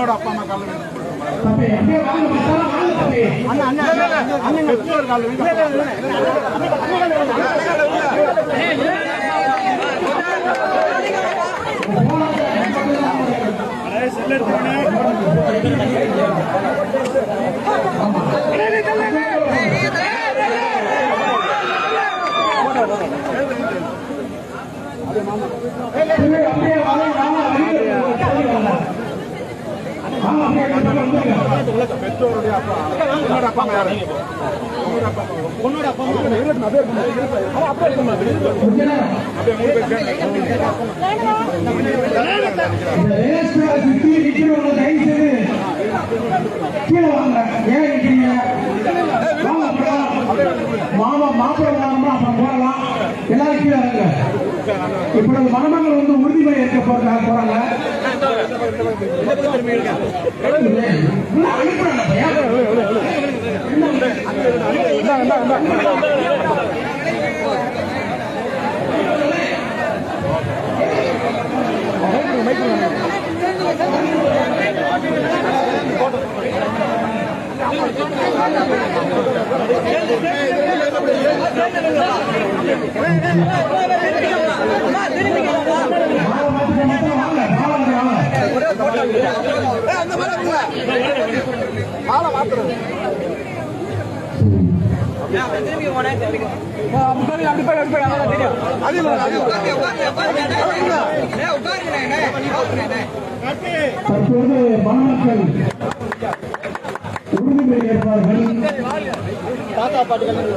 அப்பா அம்மா கால பெற்றோருடைய அப்பா அப்பா யாரு பொண்ணோட அப்பா மாமா மாப்பிள்ளை அப்புறம் போடலாம் எல்லாரும் கீழே இருங்க. இப்பொழுது மணமகள் வந்து உறுதிமொழி ஏற்க போறாங்க. தற்போது மணமக்கள் உறுதிமொழி ஏற்பார்கள். தாத்தா பாட்டுகள்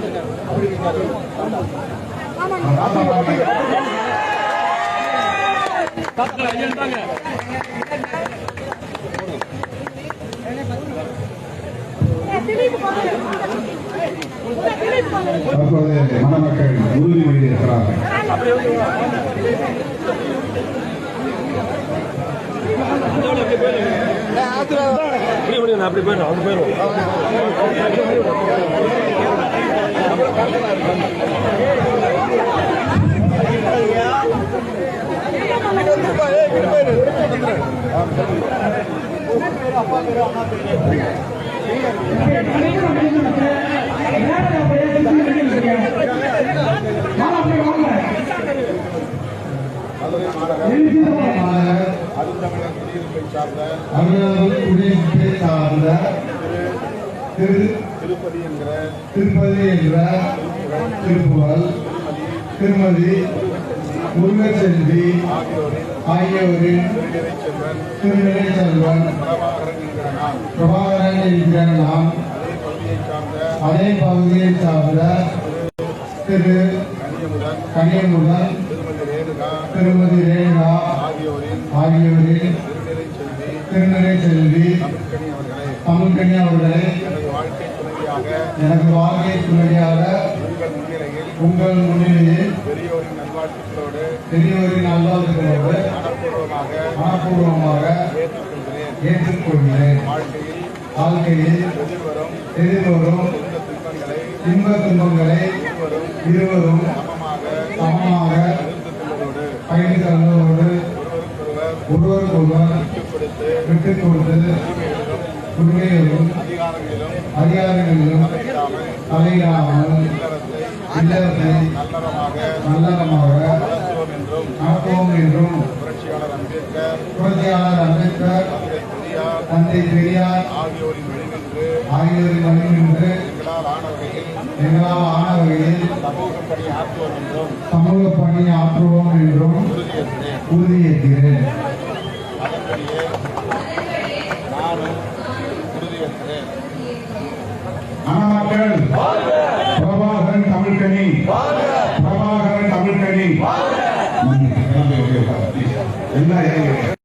தற்போது மணமக்கள் உறுதிமொழி ஏற்கிறார்கள். அப்படி போயிடும் அப்படி போயிடும். திருப்பதி என்ற திருப்புகழ் திருமதி முருகச்செல்வி ஆகியோரின் திருநிலை செல்வன் பிரபாகரன் என்கிற நாம் அதே பகுதியை சார்ந்த திரு கனியமுதன் திருமதி ரேணுகா ஆகியோரின் திருநிலை செல்வி தமிழ்கனி அவர்களை எனக்கு வாழ்க்கை துணையாக உங்கள் முன்னிலையில் பெரியோரின் நல்வாழ்த்துக்களோடு மனப்பூர்வமாக ஏற்றுக்கொள்கிறேன். வாழ்க்கையில் எதிர்வரும் இன்ப துன்பங்களை இருவரும் சமமாக பகிர்ந்து கொள்வதோடு ஒருவருக்கொருவர் விட்டுக் கொடுத்து உண்மையிலும் அதிகாரங்களிலும் தலையிடாமல் இல்லத்தை நல்லறமாக நடத்துவோம் என்றும் புரட்சியாளர் அம்பேத்கர், தந்தை பெரியார் ஆகியோரின் வழிநின்று எங்களால் ஆன வகையில் சமூக பணி ஆற்றுவோம் என்றும் உறுதியேற்கிறேன். மணமக்கள் பிரபாகரன் தமிழ்கனி, பிரபாகரன் தமிழ்கனி. எல்லாம்